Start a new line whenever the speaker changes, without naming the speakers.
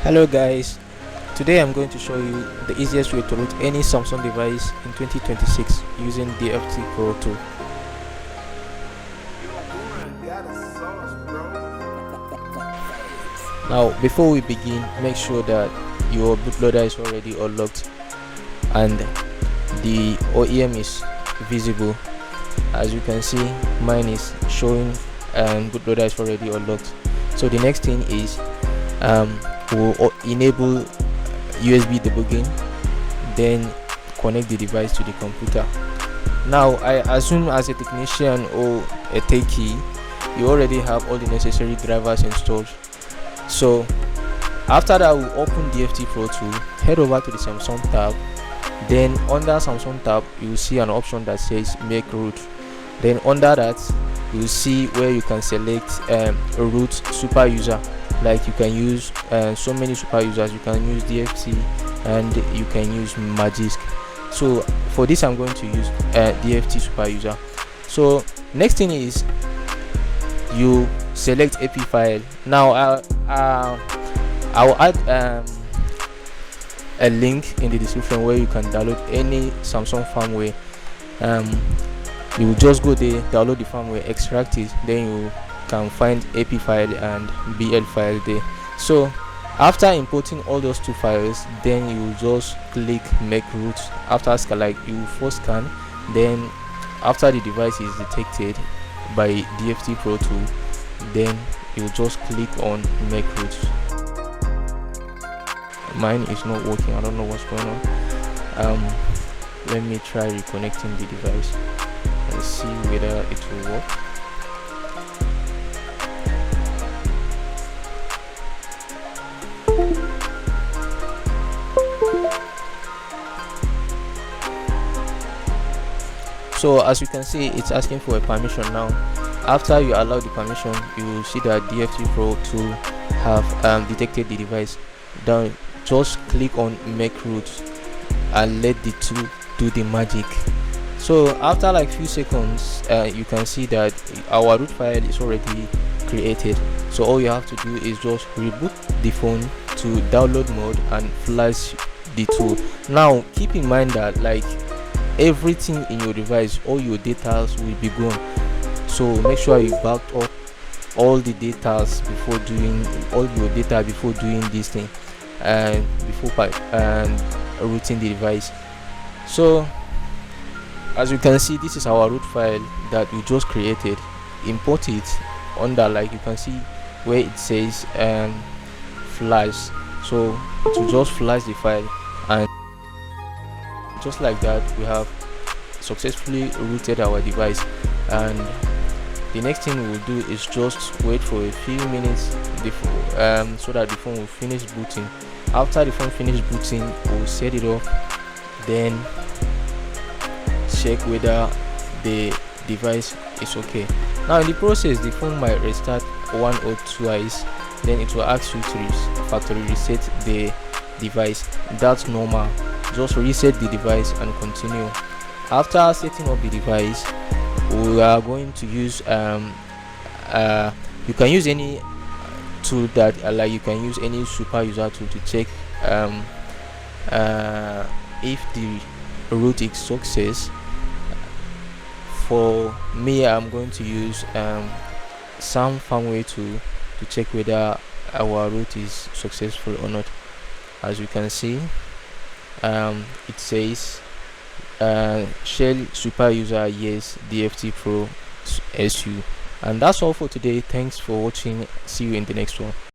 Hello guys, today I'm going to show you the easiest way to root any Samsung device in 2026 using DFT Pro Tool. Now before we begin, make sure that your bootloader is already unlocked and the OEM is visible. As you can see, mine is showing and bootloader is already unlocked. So the next thing is we'll enable USB debugging, then connect the device to the computer. Now I assume as a technician or a techie, you already have all the necessary drivers installed. So after that, we'll open DFT Pro Tool, head over to the Samsung tab, then under Samsung tab you will see an option that says make root. Then under that you will see where you can select a root super user. Like you can use so many super users. You can use DFT and you can use Magisk. So for this I'm going to use DFT super user. So next thing is you select AP file. Now I'll add a link in the description where you can download any Samsung firmware. You will just go there, download the firmware, extract it, then you can find AP file and BL file there. So after importing all those two files, then you just click make root. After like you first scan, then after the device is detected by DFT Pro Tool, then you just click on make root. Mine is not working. I don't know what's going on. Let me try reconnecting the device and see whether it will work. So as you can see, it's asking for a permission now. After you allow the permission, you will see that DFT Pro Tool have detected the device. Then just click on make root and let the tool do the magic. So after like few seconds, you can see that our root file is already created. So all you have to do is just reboot the phone to download mode and flash the tool. Now keep in mind that like everything in your device, all your data will be gone. So make sure you backed up all the data before doing this thing and before rooting the device. So as you can see, this is our root file that we just created. Import it under, like you can see where it says flash. So it will just flash the file, and just like that we have successfully rooted our device. And the next thing we'll do is just wait for a few minutes before, so that the phone will finish booting. After the phone finishes booting, we'll set it up, then check whether the device is okay. Now in the process, the phone might restart one or twice, then it will ask you to factory reset the device. That's normal. Just reset the device and continue. After setting up the device, we are going to use you can use any tool that like you can use any super user tool to check if the root is success. For me, I'm going to use some firmware tool to check whether our root is successful or not. As you can see, it says shell super user yes, DFT Pro SU. And that's all for today. Thanks for watching. See you in the next one.